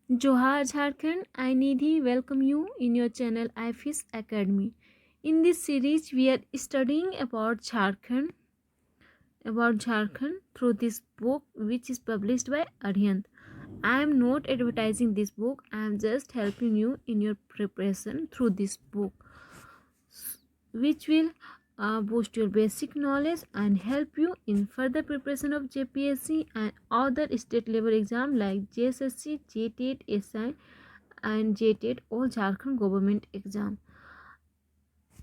Johar Jharkhand, I Nidhi welcome you in your channel IFIS Academy. In this series, we are studying about Jharkhand through this book which is published by Arihant. I am not advertising this book, I am just helping you in your preparation through this book, which will boost your basic knowledge and help you in further preparation of JPSC and other state level exam like JSSC, JTET, SI and JTET or Jharkhand government exam.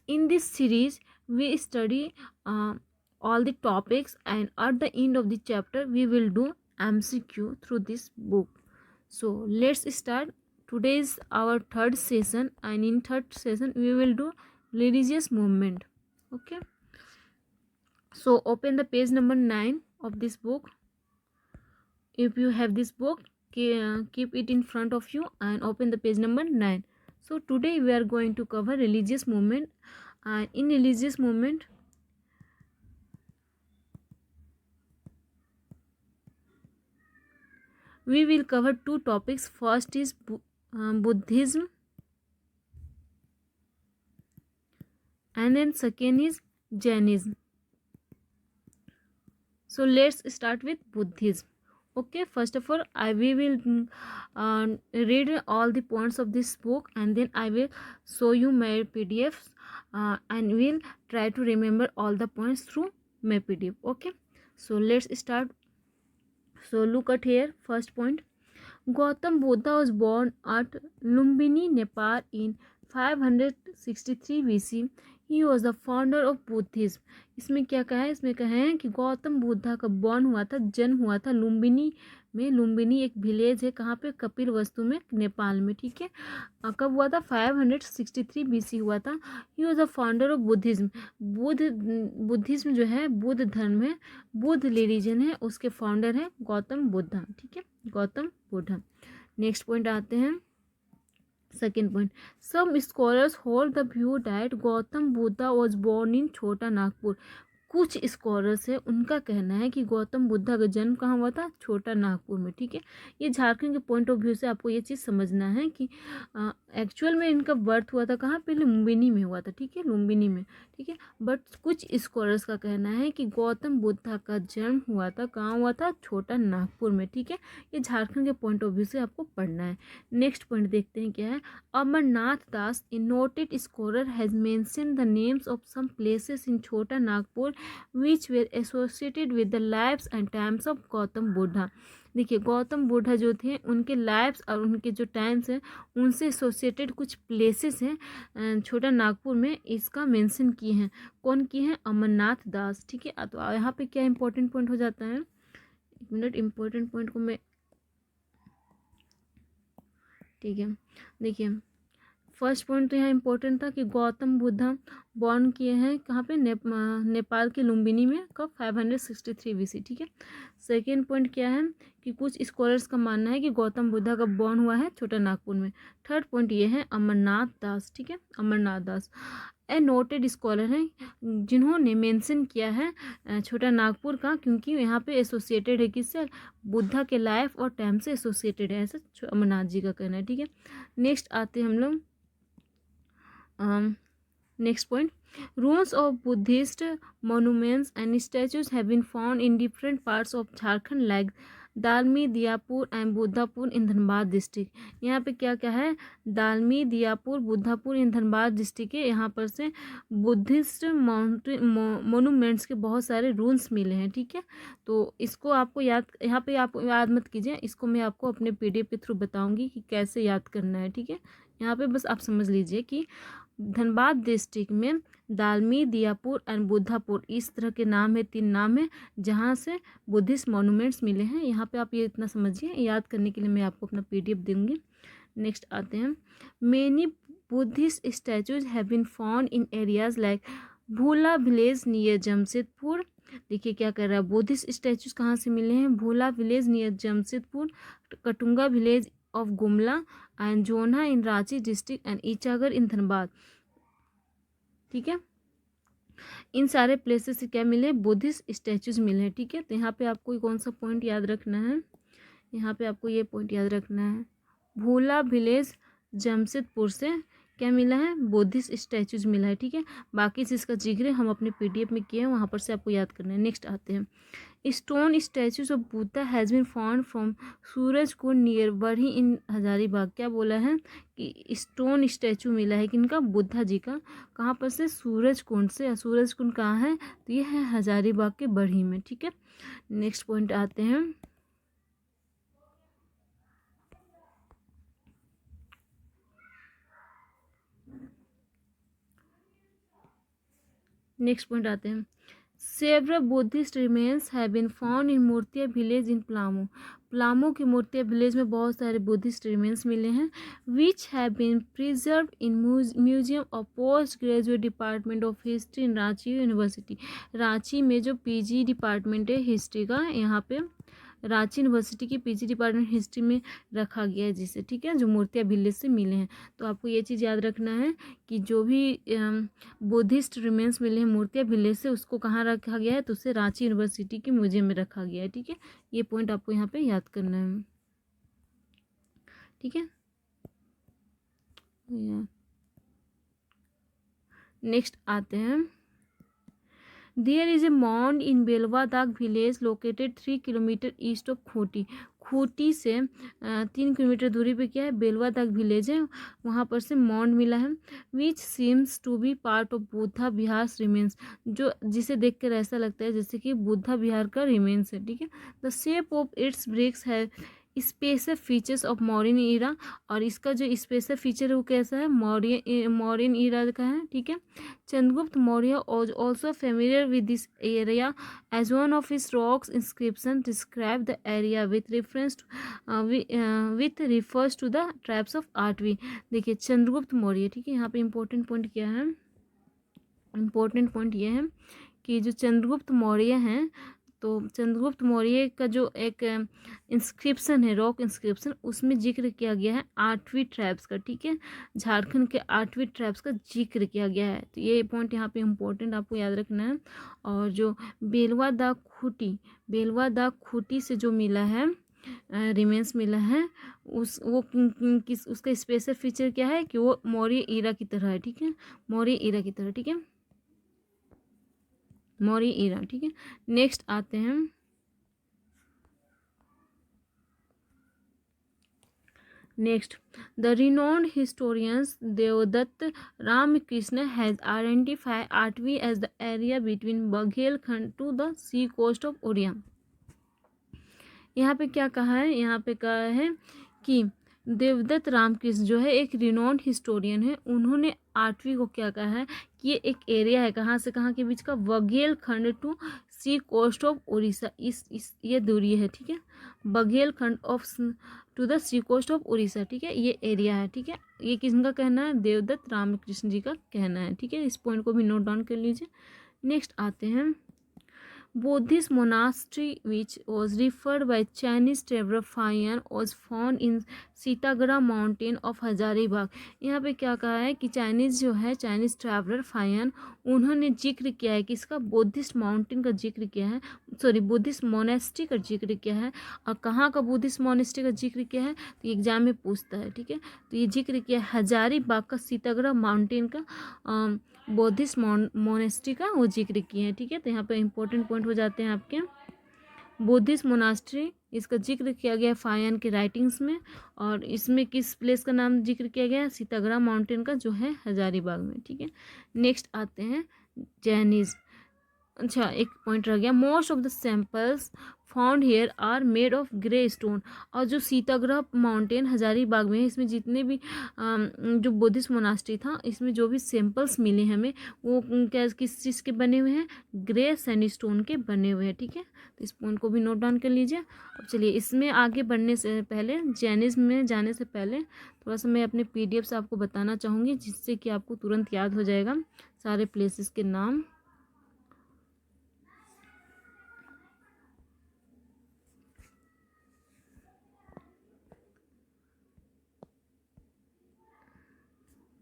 In this series, we study all the topics, and at the end of the chapter, we will do MCQ through this book. So let's start. Today is our third session, and in third session, we will do religious movement. Okay. So open the page number 9 of this book. If you have this book, keep it in front of you and open the page number 9. So today we are going to cover religious movement, and in religious movement we will cover two topics. First is Buddhism, and then second is Jainism. So let's start with Buddhism. Okay, first of all, we will read all the points of this book, and then I will show you my PDFs, and we'll try to remember all the points through my PDF. Okay, so let's start. So look at here. First point: Gautam Buddha was born at Lumbini, Nepal in 563 BC. He was the founder of Buddhism. इसमें क्या कहा है? इसमें कहा है कि गौतम बुद्धा का born हुआ था, जन्म हुआ था लुम्बिनी में. लुम्बिनी एक विलेज है, कहाँ पे? कपिल वस्तु में, नेपाल में. ठीक है. कब हुआ था? 563 BC हुआ था. He was the founder of Buddhism. Buddhism जो है बुद्ध धर्म है, बुद्ध रिलीजन है, उसके फाउंडर है गौतम बुद्धा. ठीक है, गौतम बुद्धा. नेक्स्ट पॉइंट आते हैं. Second point, some scholars hold the view that Gautam Buddha was born in Chota Nagpur. कुछ स्कॉलर्स है, उनका कहना है कि गौतम बुद्धा का जन्म कहाँ हुआ था? छोटा नागपुर में. ठीक है, ये झारखंड के पॉइंट ऑफ व्यू से आपको ये चीज़ समझना है कि एक्चुअल में इनका बर्थ हुआ था कहाँ? पहले लुम्बिनी में हुआ था. ठीक है, लुम्बिनी में. ठीक है, बट कुछ स्कॉलर्स का कहना है कि गौतम बुद्धा का जन्म हुआ था कहाँ हुआ था? छोटा नागपुर में. ठीक है, ये झारखंड के पॉइंट ऑफ व्यू से आपको पढ़ना है. नेक्स्ट पॉइंट देखते हैं क्या है. Amarnath Das, a noted scholar, has mention the names of some places in Chota Nagpur which were associated with the lives and times of Gautam Buddha. देखिए, गौतम बुद्धा जो थे उनके लाइफ्स और उनके जो टाइम्स हैं उनसे एसोसिएटेड कुछ प्लेसेस हैं छोटा नागपुर में, इसका मेंशन किए हैं. कौन किए हैं? अमरनाथ दास. ठीक है, तो यहाँ पे क्या इंपॉर्टेंट पॉइंट हो जाता है? एक मिनट, इंपॉर्टेंट पॉइंट को मैं, ठीक है, देखिए फर्स्ट पॉइंट तो यहाँ इंपॉर्टेंट था कि गौतम बुद्धा बॉर्न किए हैं कहाँ पे? नेपाल के लुम्बिनी में. कब? 563 BC. ठीक है. सेकेंड पॉइंट क्या है कि कुछ स्कॉलर्स का मानना है कि गौतम बुद्धा का बॉर्न हुआ है छोटा नागपुर में. थर्ड पॉइंट ये है अमरनाथ दास. ठीक है, Amarnath Das a noted scholar हैं, जिन्होंने मेंशन किया है छोटा नागपुर का, क्योंकि यहाँ पे एसोसिएटेड है किससे? बुद्धा के लाइफ और टाइम से एसोसिएटेड है, ऐसा अमरनाथ जी का कहना है. ठीक है. नेक्स्ट आते हैं हम लोग. Next point, ruins of Buddhist monuments and statues have been found in different parts of Jharkhand like Dalmi, Diyapur and Buddhapur in Dhanbad district. यहाँ पे क्या क्या है? दालमी, दियापुर, बुद्धापुर इन धनबाद डिस्ट्रिक्ट है. यहाँ पर से बुद्धिस्ट मोनूमेंट्स के बहुत सारे रूल्स मिले हैं. ठीक है, तो इसको आपको याद, यहाँ पे आप याद मत कीजिए, इसको मैं आपको अपने PDF के थ्रू बताऊँगी कि कैसे याद करना है. ठीक है, यहाँ पे बस आप समझ लीजिए कि धनबाद डिस्ट्रिक्ट में दालमी, दियापुर एंड बुद्धापुर, इस तरह के नाम है, 3 नाम है जहाँ से बुद्धिस्ट मॉन्यूमेंट्स मिले हैं. यहाँ पे आप ये इतना समझिए, याद करने के लिए मैं आपको अपना PDF दूंगी. नेक्स्ट आते हैं. Many Buddhist statues have been found in areas like Bhula village near Jamshedpur. देखिए क्या कर रहा है, बुद्धिस्ट स्टैचूज कहाँ से मिले हैं? Bhula village near Jamshedpur, Katunga village of Gumla and Jonha in Ranchi district and Ichagarh in Dhanbad. ठीक है, इन सारे प्लेसेस से क्या मिले? बुद्धिस्ट स्टैचूज मिले हैं. ठीक है, तो यहाँ पे आपको कौन सा पॉइंट याद रखना है? यहाँ पे आपको ये पॉइंट याद रखना है, भोला विलेज जमशेदपुर से क्या मिला है, बुद्धिस्ट स्टैचूज मिला है। ठीक है, बाकी से इसका जिक्र हम अपने पीडीएफ में किए हैं, वहाँ पर से आपको याद करना है। नेक्स्ट आते हैं, stone statues of Buddha has been found from Suraj को नियर बरही इन हजारीबाग। क्या बोला है कि स्टोन स्टैचू मिला है किनका, बुद्धा जी का। कहाँ पर से, सूरज कुंड से। सूरज कुंड कहाँ है, तो ये है हजारीबाग के बरही में। ठीक है, नेक्स्ट पॉइंट आते हैं, Several Buddhist remains have been found in मूर्तिया विलेज इन प्लामो। प्लामो की मूर्तिया विलेज में बहुत सारे बुद्धिस्ट रिमेन्स मिले हैं, which have been preserve in museum of post graduate department of history in Ranchi university. Ranchi में जो पीजी डिपार्टमेंट है हिस्ट्री का, यहाँ पे रांची यूनिवर्सिटी की पीजी डिपार्टमेंट हिस्ट्री में रखा गया है जिसे। ठीक है, जो मूर्तियाँ विलेज से मिले हैं। तो आपको ये चीज़ याद रखना है कि जो भी बुद्धिस्ट रिमेन्स मिले हैं मूर्तियाँ विलेज से, उसको कहाँ रखा गया है, तो उसे रांची यूनिवर्सिटी के म्यूजियम में रखा गया है। ठीक है, ये पॉइंट आपको यहाँ पे याद करना है। ठीक है, नेक्स्ट आते हैं, there is a mound in Belwadag village located 3 kilometre east of Khunti. Khunti से 3 किलोमीटर दूरी पे क्या है, बेलवादाग विलेज है, वहाँ पर से माउंड मिला है, which seems to be part of Buddha vihar remains, जो जिसे देख कर ऐसा लगता है जैसे कि बुद्धा विहार का रिमेन्स है। ठीक है, the shape of its bricks है special features of modern era, और इसका जो स्पेशल फीचर है वो कैसा है, मॉडर्न ईरा का है। ठीक है, Chandragupta Maurya was also familiar with this area as one of his rocks inscription describe the area with reference to, with refers to the tribes of Atvi। देखिए चंद्रगुप्त मौर्य, ठीक है, यहाँ पे इम्पोर्टेंट पॉइंट क्या है, इम्पोर्टेंट पॉइंट ये है कि जो चंद्रगुप्त मौर्य हैं, तो चंद्रगुप्त मौर्य का जो एक इंस्क्रिप्शन है, रॉक इंस्क्रिप्शन, उसमें जिक्र किया गया है 8वीं ट्राइब्स का। ठीक है, झारखंड के 8वीं ट्राइब्स का जिक्र किया गया है। तो ये पॉइंट यहाँ पे इम्पोर्टेंट आपको याद रखना है। और जो बेलवा दा खूटी से जो मिला है रिमेन्स मिला है, किस उसका स्पेशल फीचर क्या है कि वो मौर्य ईरा की तरह है। ठीक है, मौर्य ईरा की तरह। ठीक है, मौर्य ईरा। ठीक है, नेक्स्ट आते हैं, next the renowned historians Devadatta Ramakrishna has identify आठवीं as the area between Baghelkhand to the sea coast of Odia. यहाँ पे क्या कहा है, यहाँ पे कहा है कि देवदत्त रामकृष्ण जो है एक रिनोन्ड हिस्टोरियन है, उन्होंने 8वीं को क्या कहा है कि ये एक एरिया है, कहाँ से कहाँ के बीच का, Baghelkhand to sea coast of Orissa, इस ये दूरी है। ठीक है, Baghelkhand of to the sea coast of Orissa. ठीक है, ये एरिया है। ठीक है, ये किसका कहना है, देवदत्त रामकृष्ण जी का कहना है। ठीक है, इस पॉइंट को भी नोट डाउन कर लीजिए। नेक्स्ट आते हैं, Buddhist monastery which was referred by Chinese traveler Fayan was found in Sitagarh mountain of Hazaribagh. यहाँ पे क्या कहा है कि चाइनीज़ जो है, चाइनीज़ ट्रैवलर फायन, उन्होंने जिक्र किया है कि इसका बुद्धिस्ट माउंटेन का जिक्र किया है, सॉरी बुद्धिस्ट मोनेस्ट्री का जिक्र किया है। और कहाँ का बुद्धिस्ट मोनेस्ट्री का जिक्र किया है, तो एग्जाम में पूछता है। ठीक है, तो ये जिक्र किया है हजारीबाग का, सीतागढ़ माउंटेन का बुद्धिस्ट मोनेस्ट्री का वो जिक्र किए हैं। ठीक है, तो यहाँ पे इंपॉर्टेंट पॉइंट हो जाते हैं आपके, बुद्धिस्ट मोनास्ट्री, इसका जिक्र किया गया फायन के राइटिंग्स में, और इसमें किस प्लेस का नाम जिक्र किया गया, सीतागढ़ माउंटेन का जो है हजारीबाग में। ठीक है, नेक्स्ट आते हैं जैनिज़। अच्छा, एक पॉइंट रह गया, most of the samples found here are made of grey stone. और जो सीतागढ़ माउंटेन हजारीबाग में है, इसमें जितने भी जो बुद्धिस्ट मोनास्ट्री था, इसमें जो भी सैंपल्स मिले हमें, वो क्या किस चीज़ के बने हुए हैं, ग्रे सैंडस्टोन के बने हुए हैं। ठीक है, तो इस पॉइंट को भी नोट डाउन कर लीजिए। अब चलिए, इसमें आगे बढ़ने से पहले, जैनिज्म में जाने से पहले, थोड़ा सा मैं अपने PDF से आपको बताना चाहूँगी, जिससे कि आपको तुरंत याद हो जाएगा सारे प्लेसेस के नाम।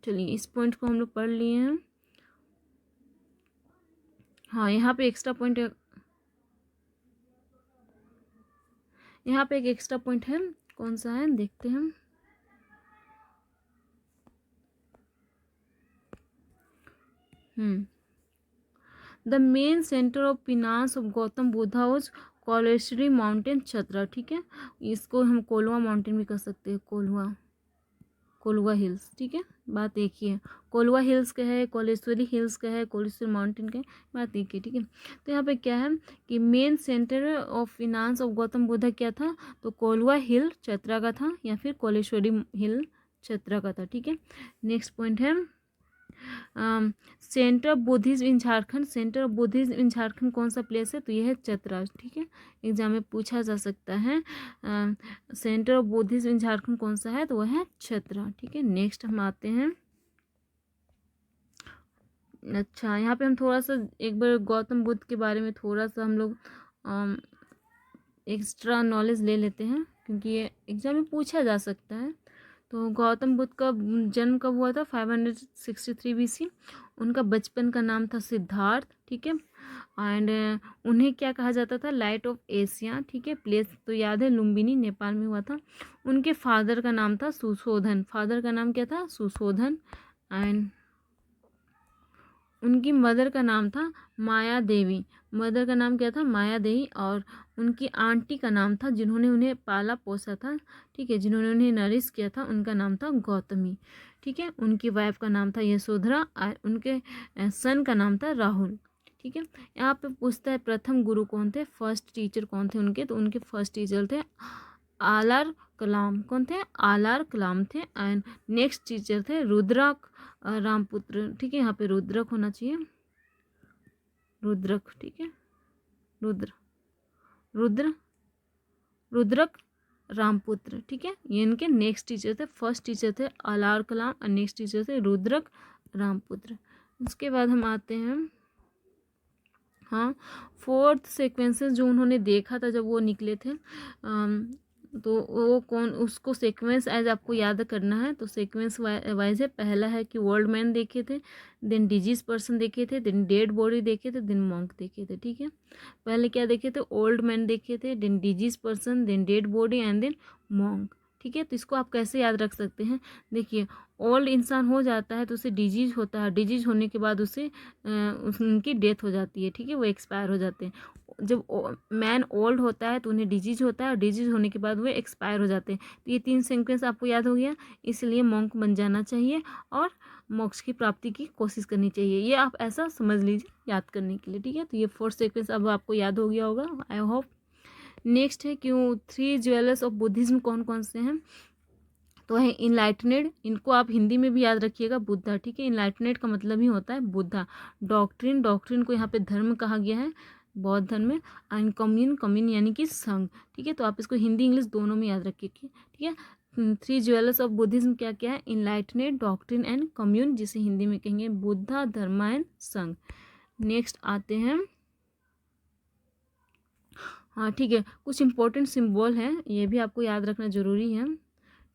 चलिए, इस पॉइंट को हम लोग पढ़ लिए हैं। हाँ, यहाँ पे एक्स्ट्रा पॉइंट, यहाँ पे एक एक्स्ट्रा पॉइंट है, कौन सा है देखते हैं। The main centre of finance of Gautam Buddha was Koleshwari mountain Chatra, ठीक है। इसको हम कोलवा माउंटेन भी कह सकते हैं, कोलवा हिल्स, ठीक है। बात एक ही है, कोलवा हिल्स का है, कोलेश्वरी हिल्स का है, कोलेश्वरी माउंटेन का है, बात एक ही, ठीक है। तो यहाँ पे क्या है कि main centre of finance of Gautam Buddha क्या था, तो कोलवा हिल चतरा का था या फिर कोलेश्वरी हिल चतरा का था, ठीक है। नेक्स्ट पॉइंट है centre of Buddhism in Jharkhand. Centre of Buddhism इन झारखंड कौन सा प्लेस है, तो यह है चतरा, ठीक है। एग्जाम में पूछा जा सकता है सेंटर ऑफ बुद्धिज्म इन झारखंड कौन सा है, तो वह है चतरा, ठीक है। नेक्स्ट हम आते हैं, अच्छा यहाँ पे हम थोड़ा सा एक बार गौतम बुद्ध के बारे में थोड़ा सा हम लोग एक्स्ट्रा नॉलेज ले लेते हैं, क्योंकि ये एग्जाम में पूछा जा सकता है। तो गौतम बुद्ध का जन्म कब हुआ था, 563 BC। उनका बचपन का नाम था सिद्धार्थ, ठीक है। एंड उन्हें क्या कहा जाता था, लाइट ऑफ एशिया, ठीक है। प्लेस तो याद है, लुम्बिनी नेपाल में हुआ था। उनके फादर का नाम था सुशोधन, फादर का नाम क्या था, सुशोधन। एंड उनकी मदर का नाम था माया देवी, मदर का नाम क्या था, माया देवी। और उनकी आंटी का नाम था, जिन्होंने उन्हें पाला पोसा था, ठीक है, जिन्होंने उन्हें नरिश किया था, उनका नाम था गौतमी, ठीक है। उनकी वाइफ का नाम था यशोधरा और उनके सन का नाम था राहुल, ठीक है। यहाँ पे पूछता है प्रथम गुरु कौन थे, फर्स्ट टीचर कौन थे उनके, तो उनके फर्स्ट टीचर थे आलार कलाम, कौन थे, आलार कलाम थे। एंड नेक्स्ट टीचर थे रुद्रक रामपुत्र, ठीक है। यहाँ पे रुद्रक होना चाहिए, रुद्रक, ठीक है, रुद्र रुद्रक रामपुत्र, ठीक है। ये इनके नेक्स्ट टीचर थे। फर्स्ट टीचर थे आलार कलाम और नेक्स्ट टीचर थे रुद्रक रामपुत्र। उसके बाद हम आते हैं, हाँ, फोर्थ सीक्वेंसेस जो उन्होंने देखा था जब वो निकले थे, तो वो कौन, उसको सीक्वेंस एज आपको याद करना है। तो सीक्वेंस वाइज है, पहला है कि ओल्ड मैन देखे थे, देन डिजीज पर्सन देखे थे, देन डेड बॉडी देखे थे, देन मॉन्क देखे थे, ठीक है। पहले क्या देखे थे, ओल्ड मैन देखे थे, then disease person, then dead body and then monk, ठीक है। तो इसको आप कैसे याद रख सकते हैं, देखिए ओल्ड इंसान हो जाता है तो उसे डिजीज होता है, डिजीज होने के बाद उसे उनकी डेथ हो जाती है, ठीक है, वो एक्सपायर हो जाते हैं। जब मैन ओल्ड होता है तो उन्हें डिजीज होता है और डिजीज होने के बाद वो एक्सपायर हो जाते हैं। तो ये 3 सीक्वेंस आपको याद हो गया, इसलिए मॉन्क बन जाना चाहिए और मोक्ष की प्राप्ति की कोशिश करनी चाहिए। ये आप ऐसा समझ लीजिए याद करने के लिए, ठीक है। तो ये 4 सीक्वेंस अब आपको याद हो गया होगा, आई होप। नेक्स्ट है क्यों 3 ज्वेलर्स ऑफ बुद्धिज्म कौन कौन से हैं, तो है इनलाइटनेड, इनको आप हिंदी में भी याद रखिएगा, बुद्धा, ठीक है। इनलाइटनेड का मतलब ही होता है बुद्धा। डॉक्ट्रिन, डॉक्ट्रिन को यहाँ पे धर्म कहा गया है बौद्ध धर्म में। एंड कम्यून, कम्यून यानी कि संघ, ठीक है। तो आप इसको हिंदी इंग्लिश दोनों में याद रखिए, ठीक है। 3 ज्वेलर्स ऑफ बुद्धिज्म क्या क्या है, इनलाइटनेड, डॉक्ट्रिन एंड कम्यून, जिसे हिंदी में कहेंगे बुद्धा, धर्म एंड संघ। नेक्स्ट आते हैं, हाँ ठीक है, कुछ इंपॉर्टेंट सिंबल है, ये भी आपको याद रखना जरूरी है,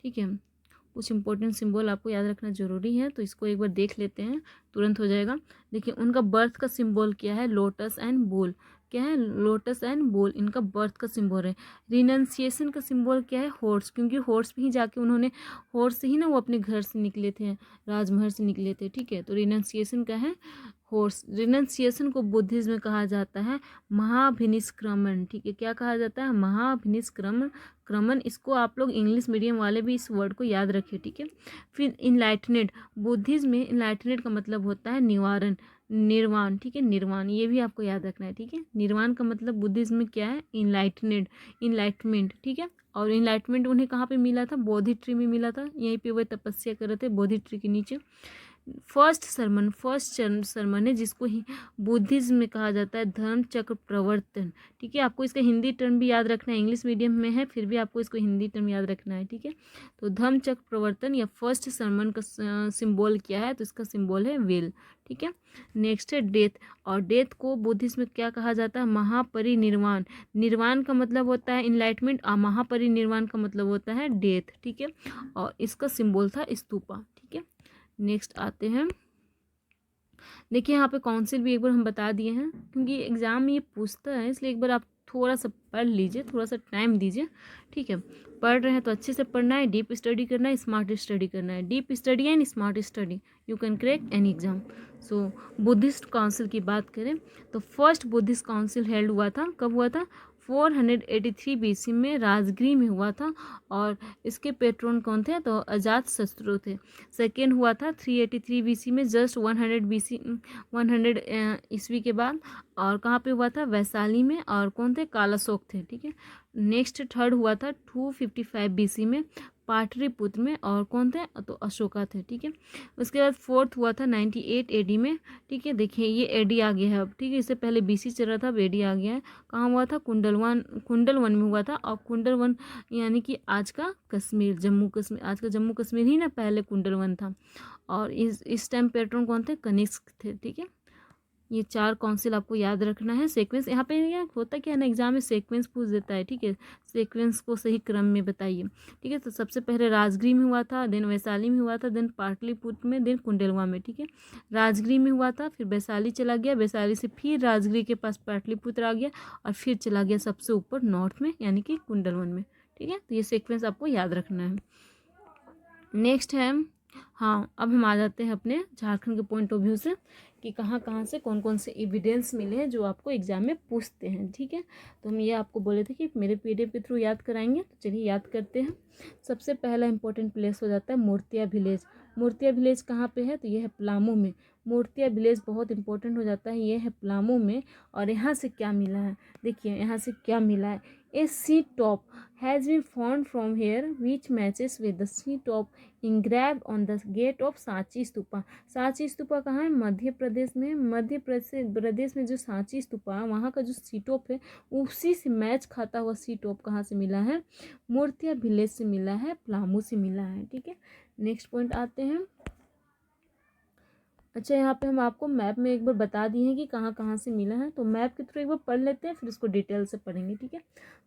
ठीक है। कुछ इंपॉर्टेंट सिंबल आपको याद रखना जरूरी है, तो इसको एक बार देख लेते हैं, तुरंत हो जाएगा। देखिए उनका बर्थ का सिंबल क्या है, लोटस एंड बुल, क्या है, लोटस एंड बुल इनका बर्थ का सिंबल है। रिनंसिएशन का सिंबल क्या है, हॉर्स, क्योंकि हॉर्स पे ही जाके उन्होंने, हॉर्स से ही ना वो अपने घर से निकले थे, राजमहल से निकले थे, ठीक है। तो रिनंसिएशन का है हॉर्स। रिनंसिएशन को बुद्धिज्म में कहा जाता है महाभिनिष्क्रमण, ठीक है। क्या कहा जाता है, महाभिनिष्क्रमण, क्रमण। इसको आप लोग इंग्लिश मीडियम वाले भी इस वर्ड को याद रखें, ठीक है। फिर इनलाइटनेड, बुद्धिज्म में इनलाइटनेड का मतलब होता है निवारण, निर्वाण, ठीक है, निर्वाण, ये भी आपको याद रखना है, ठीक है। निर्वाण का मतलब बुद्धिज्म में क्या है, इनलाइटनेड, इनलाइटमेंट, ठीक है। और इनलाइटमेंट उन्हें कहाँ पे मिला था, बोधि ट्री में मिला था, यहीं पे वह तपस्या कर रहे थे बोधि ट्री के नीचे। फर्स्ट सरमन है, जिसको ही बुद्धिज्म में कहा जाता है धर्म चक्र प्रवर्तन, ठीक है। आपको इसका हिंदी टर्म भी याद रखना है, इंग्लिश मीडियम में है फिर भी आपको इसको हिंदी टर्म याद रखना है, ठीक है। तो धर्म चक्र प्रवर्तन या फर्स्ट सरमन का सिंबल क्या है, तो इसका सिंबल है वेल, ठीक है। नेक्स्ट है डेथ, और डेथ को बुद्धिज्म में क्या कहा जाता है, महापरिनिर्वाण। निर्वाण का मतलब होता है इनलाइटमेंट और महापरिनिर्वाण का मतलब होता है डेथ, ठीक है। और इसका सिंबल था स्तूपा, ठीक है। नेक्स्ट आते हैं, देखिए यहाँ पे काउंसिल भी एक बार हम बता दिए हैं, क्योंकि एग्जाम में ये पूछता है, इसलिए एक बार आप थोड़ा सा पढ़ लीजिए, थोड़ा सा टाइम दीजिए, ठीक है। पढ़ रहे हैं तो अच्छे से पढ़ना है, डीप स्टडी करना है, स्मार्ट स्टडी करना है। Deep study and smart study you can crack any exam. So Buddhist council की बात करें तो फर्स्ट बुद्धिस्ट काउंसिल हेल्ड हुआ था, कब हुआ था? 483 BC में राजगृह में हुआ था, और इसके पेट्रोन कौन थे? तो अजात शत्रु थे। सेकेंड हुआ था 383 BC में, जस्ट 100 BC 100 ईस्वी के बाद, और कहाँ पे हुआ था? वैशाली में, और कौन थे? कालाशोक थे। ठीक है। नेक्स्ट थर्ड हुआ था 255 BC में पाटलिपुत्र में, और कौन थे? तो अशोका थे। ठीक है। उसके बाद फोर्थ हुआ था 98 AD में। ठीक है, देखिए ये AD आ गया है अब। ठीक है, इससे पहले BC चल रहा था, अब AD आ गया है। कहाँ हुआ था? कुंडलवन में हुआ था। और कुंडलवन यानी कि आज का कश्मीर, जम्मू कश्मीर, आज का जम्मू कश्मीर ही ना, पहले कुंडलवन था। और इस टाइम पैट्रन कौन थे? कनिष्क थे। ठीक है, ये 4 काउंसिल आपको याद रखना है। सीक्वेंस यहाँ पे ये होता क्या है ना, एग्जाम में सीक्वेंस पूछ देता है। ठीक है, सीक्वेंस को सही क्रम में बताइए। ठीक है, तो सबसे पहले राजगृह में हुआ था, देन वैशाली में हुआ था, देन पाटलिपुत्र में, देन कुंडलवा में। ठीक है, राजगृह में हुआ था, फिर वैशाली चला गया, वैशाली से फिर राजगृह के पास पाटलिपुत्र आ गया, और फिर चला गया सबसे ऊपर नॉर्थ में, यानी कि कुंडलवन में। ठीक है, तो ये सीक्वेंस आपको याद रखना है। नेक्स्ट है, हाँ, अब हम आ जाते हैं अपने झारखंड के पॉइंट ऑफ व्यू से कि कहाँ कहाँ से कौन कौन से एविडेंस मिले हैं जो आपको एग्जाम में पूछते हैं। ठीक है, तो हम ये आपको बोले थे कि मेरे PDF के थ्रू याद कराएंगे, तो चलिए याद करते हैं। सबसे पहला इंपॉर्टेंट प्लेस हो जाता है मूर्तिया विलेज। मूर्तिया विलेज कहाँ पे है? तो ये है पलामू में। मूर्तिया विलेज बहुत इंपॉर्टेंट हो जाता है, ये है पलामू में। और यहाँ से क्या मिला है? देखिए यहाँ से क्या मिला है, a sea top has been found from here which matches with the sea top engraved on the gate of Sanchi stupa. Sanchi stupa कहाँ है? मध्य प्रदेश में। मध्य प्रदेश में जो सांची स्तूपा है, वहाँ का जो सीटोप है, उसी से मैच खाता हुआ सीटोप कहाँ से मिला है? मूर्तिया विलेज से मिला है, पलामू से मिला है। ठीक है, नेक्स्ट पॉइंट आते हैं। अच्छा, यहाँ पे हम आपको मैप में एक बार बता दिए हैं कि कहाँ कहाँ से मिला है, तो मैप के थ्रू एक बार पढ़ लेते हैं, फिर इसको डिटेल से पढ़ेंगे। ठीक है,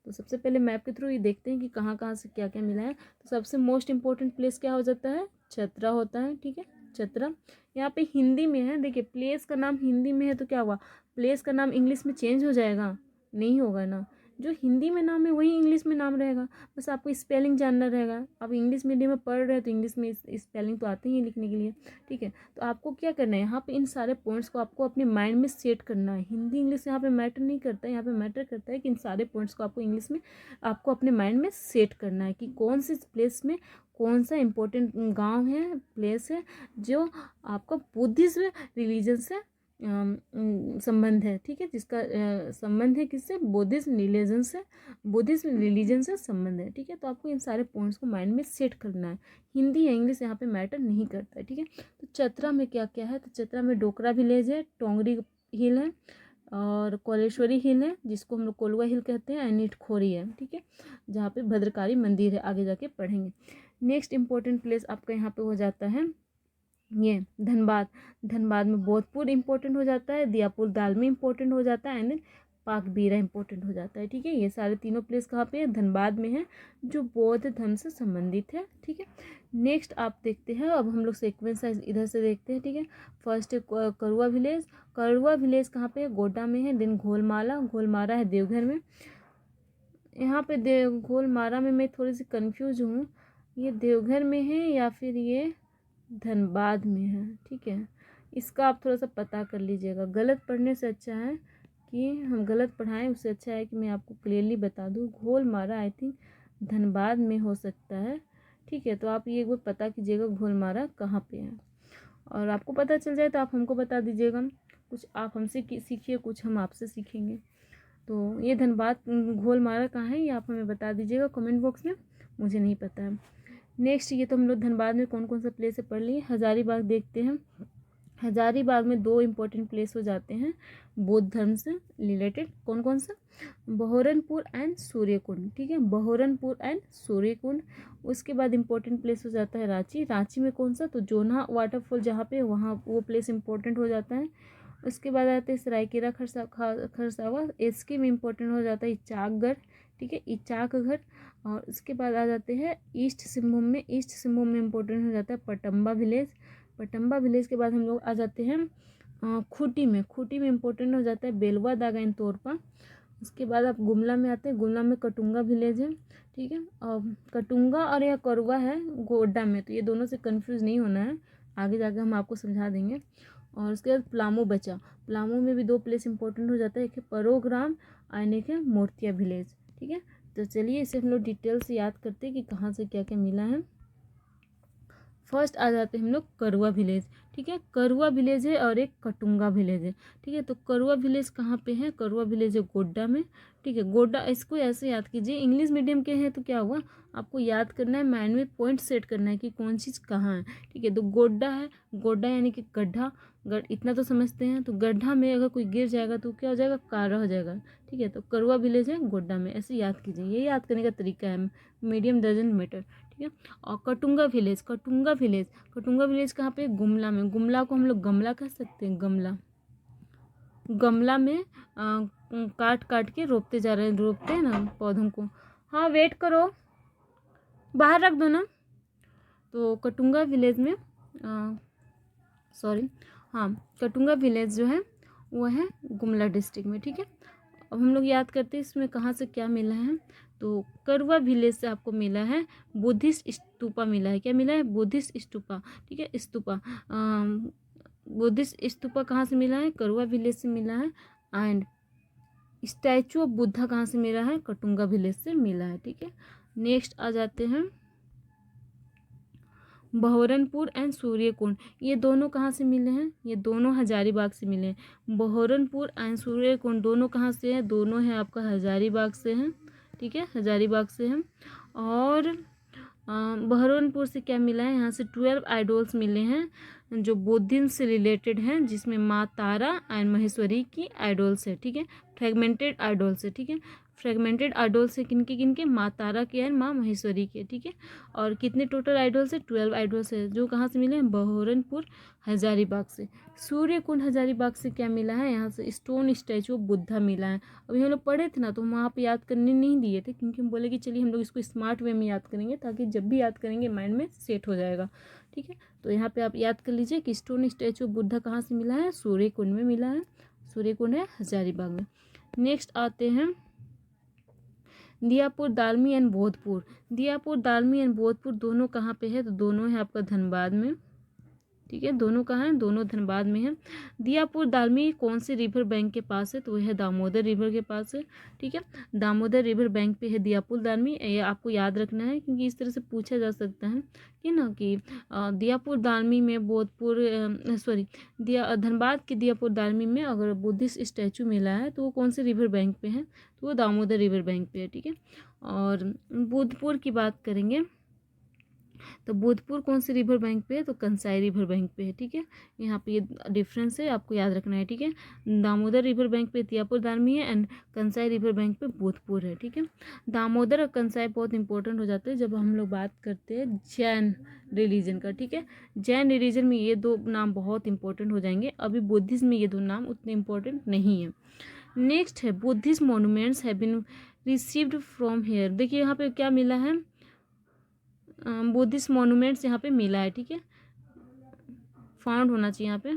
तो सबसे पहले मैप के थ्रू ये देखते हैं कि कहाँ कहाँ से क्या क्या मिला है। तो सबसे मोस्ट इंपॉर्टेंट प्लेस क्या हो जाता है? चतरा होता है। ठीक है, चतरा यहाँ पे हिंदी में है। देखिए, प्लेस का नाम हिंदी में है तो क्या हुआ, प्लेस का नाम इंग्लिश में चेंज हो जाएगा? नहीं होगा ना, जो हिंदी में नाम है वही इंग्लिश में नाम रहेगा, बस आपको स्पेलिंग जानना रहेगा। आप इंग्लिश मीडियम में पढ़ रहे हैं तो इंग्लिश में स्पेलिंग तो आते ही है लिखने के लिए। ठीक है, तो आपको क्या करना है, यहाँ पे इन सारे पॉइंट्स को आपको अपने माइंड में सेट करना है। हिंदी इंग्लिश यहाँ पे मैटर नहीं करता है, यहाँ पे मैटर करता है कि इन सारे पॉइंट्स को आपको इंग्लिश में आपको अपने माइंड में सेट करना है कि कौन सी प्लेस में कौन सा इम्पोर्टेंट गांव है, प्लेस है, जो आपका बुद्धिज्म रिलीजन से संबंध है। ठीक है, जिसका संबंध है किससे? बुद्धिज्म रिलीजन से, बुद्धिज्म रिलीजन से संबंध है। ठीक है, तो आपको इन सारे पॉइंट्स को माइंड में सेट करना है। हिंदी या इंग्लिश यहाँ पे मैटर नहीं करता है। ठीक है, तो चतरा में क्या क्या है? तो चतरा में डोकरा विलेज है, टोंगरी हिल है, और कोलेश्वरी हिल है, जिसको हम लोग कोलवा हिल कहते हैं, एंड इटखोरी है। ठीक है, जहाँ पे भद्रकाली मंदिर है, आगे जाके पढ़ेंगे। नेक्स्ट इंपॉर्टेंट प्लेस आपका यहाँ पे हो जाता है ये धनबाद। धनबाद में बोधपुर इंपॉर्टेंट हो जाता है, दियापुर दालमी इंपॉर्टेंट हो जाता है, एंड देन पाकबीरा इंपॉर्टेंट हो जाता है। ठीक है, ये सारे तीनों प्लेस कहाँ पे है? धनबाद में है, जो बौद्ध धर्म से संबंधित है। ठीक है, नेक्स्ट आप देखते हैं, अब हम लोग सीक्वेंस इधर से देखते हैं। ठीक है, फर्स्ट है करुआ विलेज। करुआ विलेज कहाँ पे है? गोड्डा में है। देन घोलमारा, घोलमारा है देवघर में। यहाँ पे घोलमारा में मैं थोड़ी सी कंफ्यूज हूँ, ये देवघर में है या फिर ये धनबाद में है। ठीक है, इसका आप थोड़ा सा पता कर लीजिएगा। गलत पढ़ने से अच्छा है कि हम गलत पढ़ाएं, उससे अच्छा है कि मैं आपको क्लियरली बता दूँ। घोलमारा आई थिंक धनबाद में हो सकता है। ठीक है, तो आप ये एक बार पता कीजिएगा घोलमारा कहाँ पे है, और आपको पता चल जाए तो आप हमको बता दीजिएगा। कुछ आप हमसे सीखिए, कुछ हम आपसे सीखेंगे। तो ये धनबाद घोलमारा कहाँ है, ये आप हमें बता दीजिएगा कमेंट बॉक्स में, मुझे नहीं पता है। नेक्स्ट, ये तो हम लोग धनबाद में कौन कौन सा प्लेस है पढ़ लिए। हजारीबाग देखते हैं। हजारीबाग में 2 इम्पोर्टेंट प्लेस हो जाते हैं बौद्ध धर्म से रिलेटेड। कौन कौन सा? बहोरनपुर एंड सूर्यकुंड। ठीक है, बहोरनपुर एंड सूर्यकुंड। उसके बाद इम्पोर्टेंट प्लेस हो जाता है रांची। रांची में कौन सा? तो जोन्हा वाटरफॉल जहाँ पे, वहाँ वो प्लेस इंपॉर्टेंट हो जाता है। उसके बाद आते हैं सरायकेला खरसावा। इसके में इम्पोर्टेंट हो जाता है इचाकगढ़। ठीक है, इचाकगढ़। और उसके बाद आ जाते हैं ईस्ट सिंहभूम में। ईस्ट सिंहभूम में इम्पोर्टेंट हो जाता है पटम्बा विलेज। पटम्बा विलेज के बाद हम लोग आ जाते हैं खूंटी में। खूंटी में इम्पोर्टेंट हो जाता है बेलवा दागा इन तोरपा। उसके बाद आप गुमला में आते हैं। गुमला में कटुंगा विलेज है, ठीक है। और कटुंगा और यह करुआ है गोड्डा में, तो ये दोनों से कंफ्यूज नहीं होना है, आगे जाके हम आपको समझा देंगे। और उसके बाद पलामू बचा। पलामू में भी 2 प्लेस इंपॉर्टेंट हो जाता है, एक है परोग्राम और एक है मोर्तिया विलेज, ठीक है। तो चलिए इसे हम लोग डिटेल से याद करते हैं कि कहाँ से क्या क्या मिला है। फर्स्ट आ जाते हैं हम लोग करुआ विलेज, ठीक है। करुआ विलेज है और एक कटुंगा विलेज है, ठीक है। तो करुआ विलेज कहाँ पे है? करुआ विलेज है गोड्डा में, ठीक है। गोड्डा, इसको ऐसे याद कीजिए, इंग्लिश मीडियम के हैं तो क्या हुआ, आपको याद करना है, माइंड में पॉइंट सेट करना है कि कौन चीज़ कहाँ है, ठीक है। तो गोड्डा है, गोड्डा यानी कि गड्ढा, इतना तो समझते हैं। तो गड्ढा में अगर कोई गिर जाएगा तो क्या हो जाएगा? कारा हो जाएगा, ठीक है। तो करुआ विलेज है गोड्डा में, ऐसे याद कीजिए, ये याद करने का तरीका है, मीडियम डजंट मैटर, ठीक है। और कटुंगा विलेज, कटुंगा विलेज, कटुंगा विलेज कहाँ पे? गुमला में। गुमला को हम लोग गमला कह सकते हैं, गमला। गमला में काट काट के रोपते जा रहे हैं, रोपते हैं ना पौधों को। हाँ वेट करो, बाहर रख दो ना। तो कटुंगा विलेज में सॉरी हाँ, कटुंगा विलेज जो है वो है गुमला डिस्ट्रिक्ट में, ठीक है। अब हम लोग याद करते हैं इसमें कहाँ से क्या मिला है। तो करुआ विलेज से आपको मिला है बुद्धिस्ट स्तूपा मिला है। क्या मिला है? बुद्धिस्ट स्तूपा, ठीक है, स्तूपा। बुद्धिस्ट स्तूपा कहाँ से मिला है? करुआ विलेज से मिला है। एंड स्टैचू ऑफ बुद्धा कहाँ से मिला है? कटुंगा विलेज से मिला है, ठीक है। नेक्स्ट आ जाते हैं बहरनपुर एंड सूर्यकुंड। ये दोनों कहाँ से मिले हैं? ये दोनों हजारीबाग से मिले हैं। बहरनपुर एंड सूर्यकुंड दोनों कहाँ से हैं? दोनों हैं आपका हजारीबाग से हैं, ठीक है, हजारीबाग से हैं। और बहरनपुर से क्या मिला है? यहाँ से 12 आइडोल्स मिले हैं जो बुद्धिज्म से रिलेटेड हैं, जिसमें माँ तारा एंड महेश्वरी की आइडोल्स है, ठीक है। फ्रेगमेंटेड आइडोल्स है, ठीक है। फ्रेगमेंटेड आइडोल्स है किनके? माँ तारा के एंड माँ महेश्वरी के, ठीक है। और कितने टोटल आइडोल्स है? 12 आइडोल्स है, जो कहाँ से मिले हैं? बहरनपुर हजारीबाग से। सूर्यकुंड हजारीबाग से क्या मिला है? यहाँ से स्टोन स्टैचू ऑफ बुद्धा मिला है। अभी हम लोग पढ़े थे ना, तो हम वहाँ पे याद करने नहीं दिए थे, क्योंकि हम बोले कि चलिए हम लोग इसको स्मार्ट वे में याद करेंगे, ताकि जब भी याद करेंगे माइंड में सेट हो जाएगा, ठीक है। तो यहाँ पे आप याद कर लीजिए कि स्टोन स्टैचू ऑफ बुद्धा कहाँ से मिला है? सूर्यकुंड में मिला है। सूर्यकुंड है हजारीबाग में। नेक्स्ट आते हैं दियापुर दालमी एंड बोधपुर। दियापुर दालमी एंड बोधपुर दोनों कहाँ पे है? तो दोनों है आपका धनबाद में, ठीक है। दोनों कहाँ हैं? दोनों धनबाद में है। दियापुर दालमी कौन से रिवर बैंक के पास है? तो वह है दामोदर रिवर के पास है, ठीक है। दामोदर रिवर बैंक पे है दियापुर दालमी, ये आपको याद रखना है, क्योंकि इस तरह से पूछा जा सकता है कि ना कि दियापुर दालमी में बोधपुर धनबाद के दियापुर दालमी में अगर बुद्धिस्ट स्टैचू मिला है तो वो कौन से रिवर बैंक पे है? तो वो दामोदर रिवर बैंक पे है, ठीक है। और बोधपुर की बात करेंगे तो बोधपुर कौन से रिवर बैंक पे है? तो कंसाई रिवर बैंक पे है, ठीक है। यहाँ पे ये डिफरेंस है, आपको याद रखना है, ठीक है। दामोदर रिवर बैंक पे दियापुर दालमी है एंड कंसाई रिवर बैंक पे बोधपुर है, ठीक है। दामोदर और कंसाई बहुत इंपॉर्टेंट हो जाते हैं जब हम लोग बात करते हैं जैन रिलीजन का, ठीक है। जैन रिलीजन में ये 2 नाम बहुत इंपॉर्टेंट हो जाएंगे, अभी बुद्धिज्म में ये 2 नाम उतने इंपॉर्टेंट नहीं है। नेक्स्ट है Buddhist monuments have been received from here. देखिए यहाँ पे क्या मिला है? बुद्धिस्ट मॉन्यूमेंट्स यहाँ पे मिला है, ठीक है। फाउंड होना चाहिए यहाँ पे,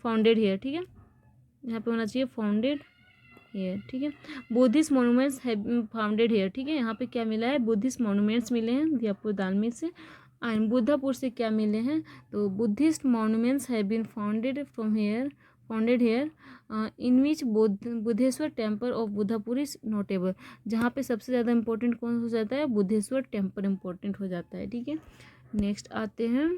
फाउंडेड हेयर, ठीक है। यहाँ पे होना चाहिए फाउंडेड हेयर, ठीक है। बुद्धिस्ट मॉन्यूमेंट्स है फाउंडेड हेयर, ठीक है। यहाँ पे क्या मिला है? बुद्धिस्ट मॉन्यूमेंट्स मिले हैं दियापुर दालमी से। एंड बुद्धापुर से क्या मिले हैं? तो Buddhist monuments have been founded here in which Buddheshwar temple of Buddhapur is notable. जहाँ पे सबसे ज़्यादा इंपॉर्टेंट कौन हो जाता है? बुद्धेश्वर टेम्पल इंपॉर्टेंट हो जाता है, ठीक है। नेक्स्ट आते हैं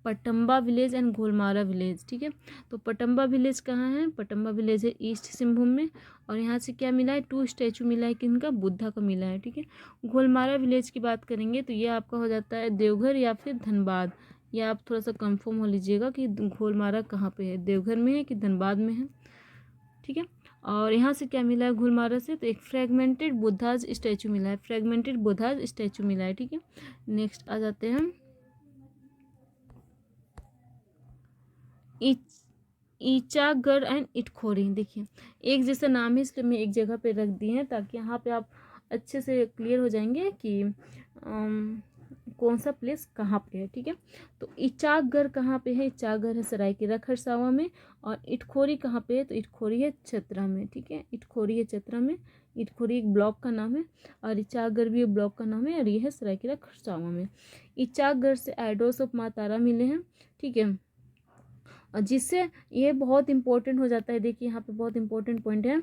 पटम्बा विलेज एंड घोलमारा विलेज, ठीक है। तो पटम्बा विलेज कहाँ है? पटम्बा विलेज है ईस्ट सिंहभूम में। और यहाँ से क्या मिला है? 2 स्टैचू मिला है, किनका? बुद्धा का मिला है, ठीक है। घोलमारा विलेज की बात करेंगे तो ये आपका हो जाता है देवघर या फिर धनबाद। या आप थोड़ा सा कंफर्म हो लीजिएगा कि घोलमारा कहाँ पे है, देवघर में है कि धनबाद में है, ठीक है। और यहाँ से क्या मिला है घोलमारा से? तो एक फ्रेगमेंटेड बुद्धाज स्टैचू मिला है, फ्रेगमेंटेड बुद्धाज स्टैचू मिला है, ठीक है। नेक्स्ट आ जाते हैं ईचागढ़ एंड इटखोरी। देखिए एक जैसा नाम है, इसलिए मैं एक जगह पे रख दी है ताकि यहाँ पे आप अच्छे से क्लियर हो जाएंगे कि कौन सा प्लेस कहाँ पे है, ठीक है। तो इचाकगढ़ कहाँ पे है, इचाकगढ़ है सरायकेला खरसावां में। और इटखोरी कहाँ पे है, तो इटखोरी है चतरा में, ठीक है, इटखोरी है चतरा में। इटखोरी एक ब्लॉक का नाम है और इचाकगढ़ भी एक ब्लॉक का नाम है और ये है सरायकेला खरसावां में। इचाकगढ़ से आइडल्स ऑफ माँ तारा मिले हैं, ठीक है। और जिससे ये बहुत इंपॉर्टेंट हो जाता है, देखिए यहाँ पे बहुत इंपॉर्टेंट पॉइंट है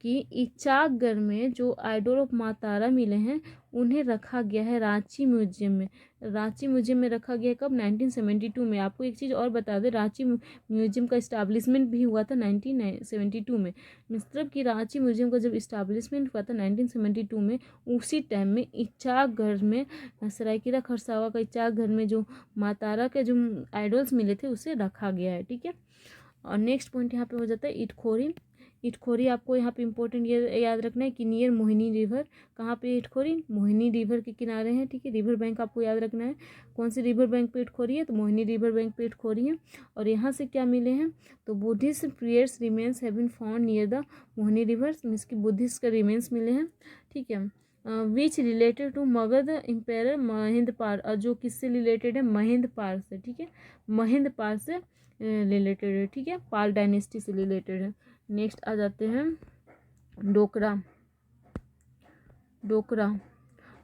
कि इचाकगढ़ में जो आइडल ऑफ माँ तारा मिले हैं उन्हें रखा गया है रांची म्यूजियम में। रांची म्यूजियम में रखा गया है कब, 1972 में। आपको एक चीज़ और बता दें, रांची म्यूजियम का इस्टेब्लिशमेंट भी हुआ था 1972 में। मतलब कि रांची म्यूजियम का जब इस्टेब्लिशमेंट हुआ था 1972 में, उसी टाइम में इचाकगढ़ में सरायकेला खरसावां का इचाकगढ़ में जो माँ तारा के जो आइडल्स मिले थे उसे रखा गया है, ठीक है। और नेक्स्ट पॉइंट यहाँ पे हो जाता है इटखोरी। इटखोरी आपको यहाँ पे इंपॉर्टेंट ये याद रखना है कि नियर मोहिनी रिवर। कहाँ पे इटखोरी, मोहिनी रिवर के किनारे हैं, ठीक है। रिवर बैंक आपको याद रखना है, कौन सी रिवर बैंक पे इटखोरी है, तो मोहिनी रिवर बैंक पे इटखोरी है। और यहाँ से क्या मिले हैं, तो Buddhist prayers remains have been found near the Mohini river, means की बुद्धिस्ट का रिमेन्स मिले हैं, ठीक है। Which related to Magadh empire Mahind Pal, और जो किससे रिलेटेड है, महिंद पाल से, ठीक है, महिंद पाल से रिलेटेड है, ठीक है, पाल डायनेस्टी से रिलेटेड है। नेक्स्ट आ जाते हैं डोकरा। डोकरा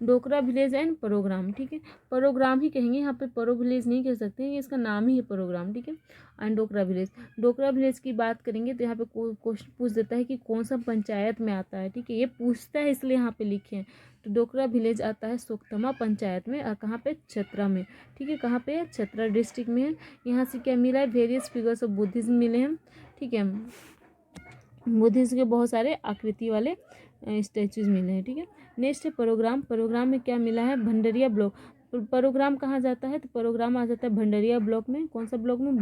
डोकरा विलेज एंड परोग्राम, ठीक है, परोग्राम ही कहेंगे यहाँ पे, परो विलेज नहीं कह सकते हैं, इसका नाम ही है परोग्राम, ठीक है। And Dokra village, Dokra village की बात करेंगे तो यहाँ पे क्वेश्चन पूछ देता है कि कौन सा पंचायत में आता है, ठीक है, ये पूछता है इसलिए यहाँ पे लिखे हैं। तो डोकरा विलेज आता है सोकतमा पंचायत में और कहाँ पे, चतरा में, ठीक है, कहाँ पे, चतरा डिस्ट्रिक्ट में है। यहाँ से क्या मिला है, वेरियस फिगर्स ऑफ बुद्धिज्म मिले हैं, ठीक है, बुद्धिज्म के बहुत सारे आकृति वाले स्टैचूज मिले हैं, ठीक है। नेक्स्ट है प्रोग्राम। प्रोग्राम में क्या मिला है, भंडरिया ब्लॉक। प्रोग्राम कहाँ जाता है, तो प्रोग्राम आ जाता है भंडरिया ब्लॉक में। कौन सा ब्लॉक में,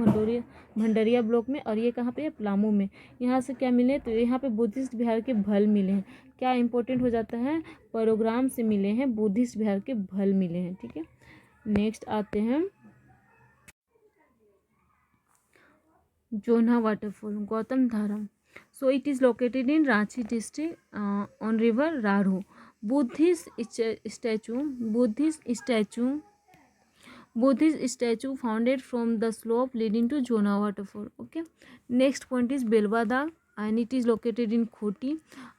भंडरिया ब्लॉक में। और ये कहाँ पे है, पलामू में। यहाँ से क्या मिले, तो यहाँ पे बुद्धिस्ट बिहार के भल मिले हैं। क्या इंपॉर्टेंट हो जाता है, प्रोग्राम से मिले हैं बुद्धिस्ट बिहार के भल मिले हैं, ठीक है। नेक्स्ट आते हैं जोन्हा वाटरफॉल, गौतम धारा। So it is located in Ranchi district on river Raru. Buddhist statue founded from the slope leading to Jona waterfall. Okay. Next point is Belwada and it is located in Khoti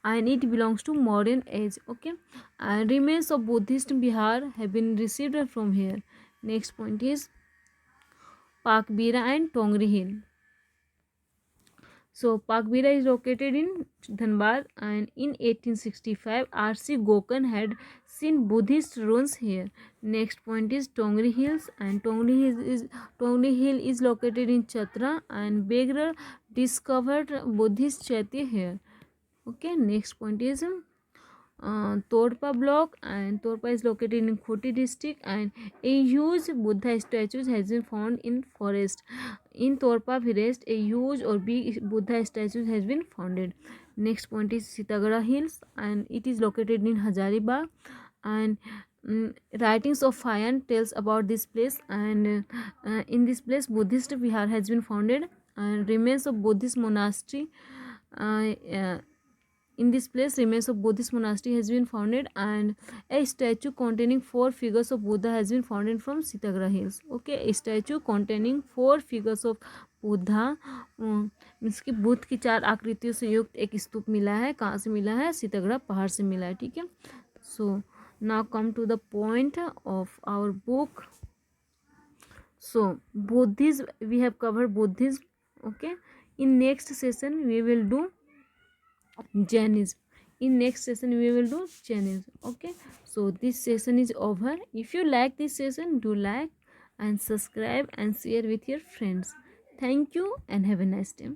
and it belongs to modern age. Okay. And remains of Buddhist Bihar have been received from here. Next point is Pakbira and Tongri Hill. So Pakbira is located in Dhanbad and in 1865 R.C. Gokan had seen Buddhist ruins here. Next point is Tongri Hills and Tongri Hill is located in Chatra and Begra discovered Buddhist chaitya here. Okay, next point is Torpa block and Torpa is located in Khoti district and a huge Buddha statue has been found in forest. In Torpa forest, a huge or big Buddha statue has been founded. Next point is Sitagara Hills and it is located in Hazaribagh and writings of Fayan tells about this place and in this place Buddhist Vihar has been founded and remains of Buddhist monastery in this place remains of Buddhist monastery has been founded and a statue containing 4 figures of Buddha has been founded from Sitagra Hills. Okay, a statue containing 4 figures of Buddha means की बुद्ध की 4 आकृतियों से युक्त एक स्तूप मिला है। कहाँ से मिला है, सीतागढ़ पहाड़ से मिला है, ठीक है। So now come to the point of our book. So Buddhism, we have covered Buddhism. Okay, in next session we will do Jainism. In next session we will do Jainism. Okay, so this session is over. If you like this session, do like and subscribe and share with your friends. Thank you and have a nice day.